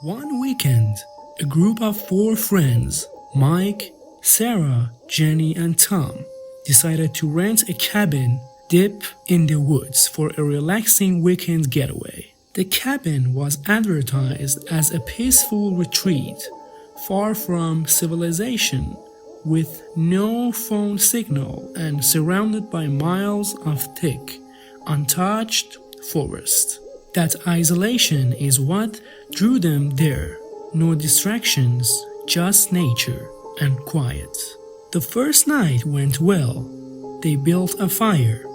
One weekend, a group of four friends, Mike, Sarah, Jenny, and Tom, decided to rent a cabin deep in the woods for a relaxing weekend getaway. The cabin was advertised as a peaceful retreat, far from civilization, with no phone signal and surrounded by miles of thick, untouched forest. That isolation is what drew them there. No distractions, just nature and quiet. The first night went well. They built a fire,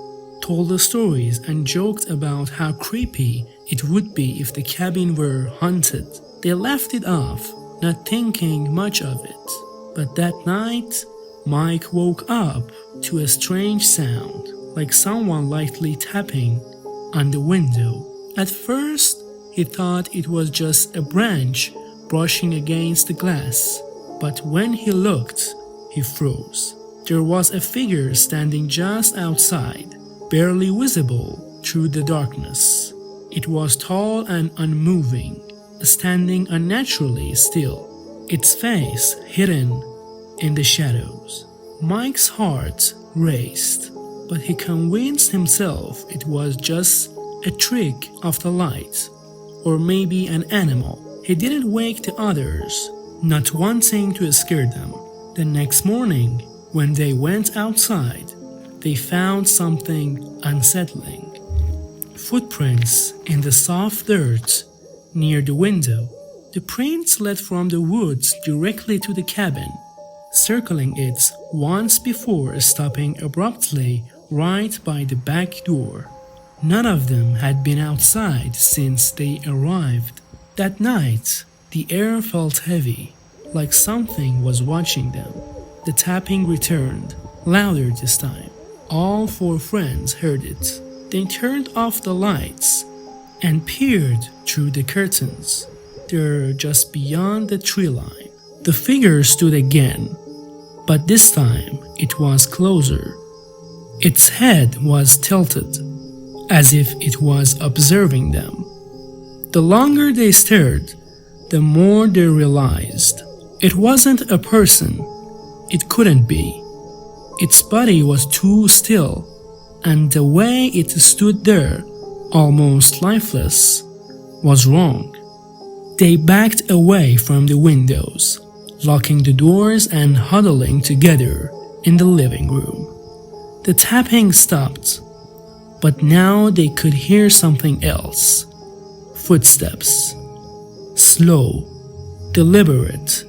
told the stories, and joked about how creepy it would be if the cabin were haunted. They laughed it off, not thinking much of it. But that night, Mike woke up to a strange sound, like someone lightly tapping on the window. At first, he thought it was just a branch brushing against the glass, but when he looked, he froze. There was a figure standing just outside, barely visible through the darkness. It was tall and unmoving, standing unnaturally still, its face hidden in the shadows. Mike's heart raced, but he convinced himself it was just a trick of the light, or maybe an animal. He didn't wake the others, not wanting to scare them. The next morning, when they went outside, they found something unsettling. Footprints in the soft dirt near the window. The prints led from the woods directly to the cabin, circling it once before stopping abruptly right by the back door. None of them had been outside since they arrived. That night, the air felt heavy, like something was watching them. The tapping returned, louder this time. All four friends heard it. They turned off the lights and peered through the curtains. They're just beyond the tree line. The figure stood again, but this time it was closer. Its head was tilted, as if it was observing them. The longer they stared, the more they realized it wasn't a person. It couldn't be. Its body was too still, and the way it stood there, almost lifeless, was wrong. They backed away from the windows, locking the doors and huddling together in the living room. The tapping stopped, but now they could hear something else. Footsteps. Slow, deliberate,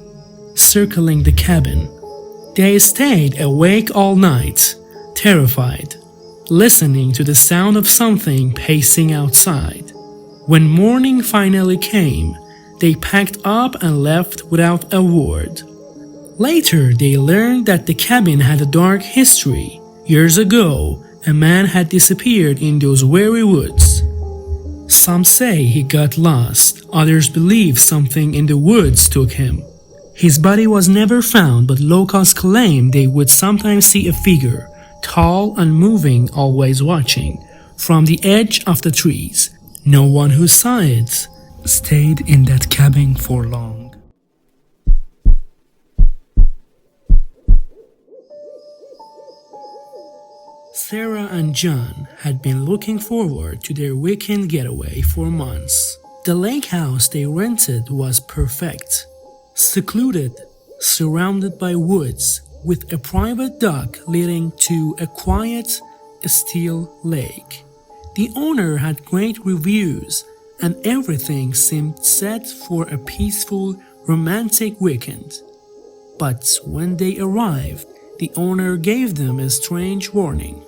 circling the cabin. They stayed awake all night, terrified, listening to the sound of something pacing outside. When morning finally came, they packed up and left without a word. Later, they learned that the cabin had a dark history. Years ago, a man had disappeared in those very woods. Some say he got lost, others believe something in the woods took him. His body was never found, but locals claim they would sometimes see a figure, tall and moving, always watching, from the edge of the trees. No one who saw it stayed in that cabin for long. Sarah and John had been looking forward to their weekend getaway for months. The lake house they rented was perfect. Secluded, surrounded by woods, with a private dock leading to a quiet, still lake. The owner had great reviews, and everything seemed set for a peaceful, romantic weekend. But when they arrived, the owner gave them a strange warning.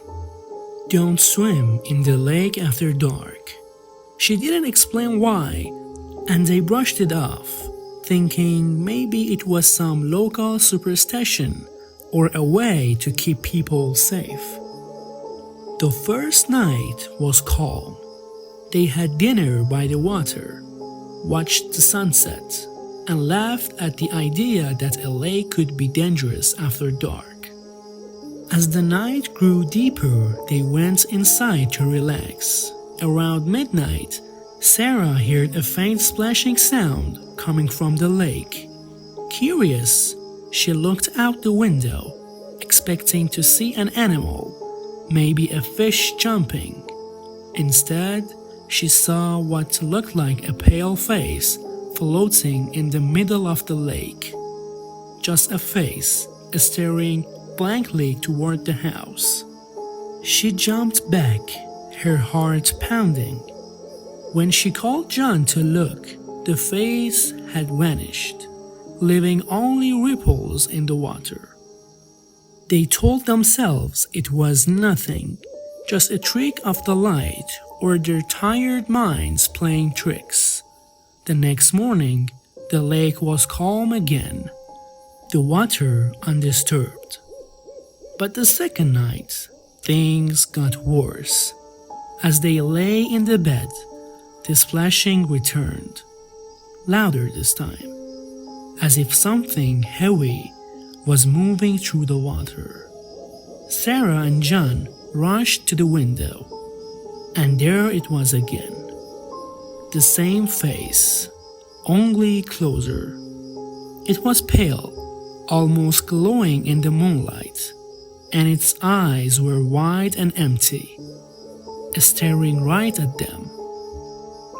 Don't swim in the lake after dark. She didn't explain why, and they brushed it off, thinking maybe it was some local superstition or a way to keep people safe. The first night was calm. They had dinner by the water, watched the sunset, and laughed at the idea that a lake could be dangerous after dark. As the night grew deeper, they went inside to relax. Around midnight, Sarah heard a faint splashing sound coming from the lake. Curious, she looked out the window, expecting to see an animal, maybe a fish jumping. Instead, she saw what looked like a pale face floating in the middle of the lake. Just a face, staring blankly toward the house. She jumped back, her heart pounding. When she called John to look, the face had vanished, leaving only ripples in the water. They told themselves it was nothing, just a trick of the light or their tired minds playing tricks. The next morning, the lake was calm again, the water undisturbed. But the second night, things got worse. As they lay in the bed, the splashing returned, louder this time, as if something heavy was moving through the water. Sarah and John rushed to the window, and there it was again. The same face, only closer. It was pale, almost glowing in the moonlight, and its eyes were wide and empty, staring right at them.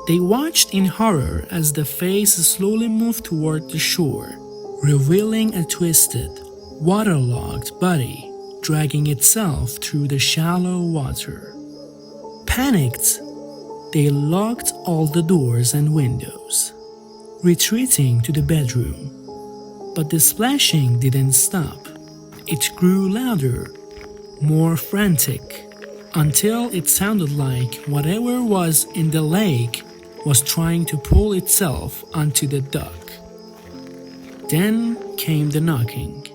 They watched in horror as the face slowly moved toward the shore, revealing a twisted, waterlogged body dragging itself through the shallow water. Panicked, they locked all the doors and windows, retreating to the bedroom. But the splashing didn't stop. It grew louder, more frantic, until it sounded like whatever was in the lake was trying to pull itself onto the dock. Then came the knocking.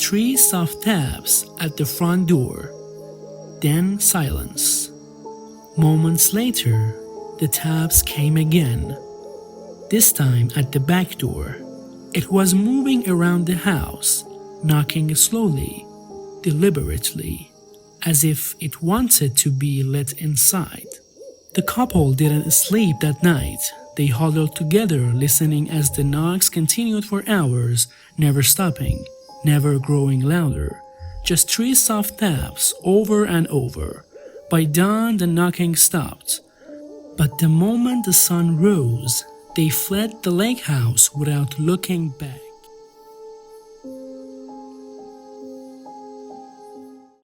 3 soft taps at the front door, then silence. Moments later, the taps came again, this time at the back door. It was moving around the house, knocking slowly, deliberately, as if it wanted to be let inside. The couple didn't sleep that night. They huddled together, listening as the knocks continued for hours, never stopping, never growing louder. Just 3 soft taps over and over. By dawn, the knocking stopped. But the moment the sun rose, they fled the lake house without looking back.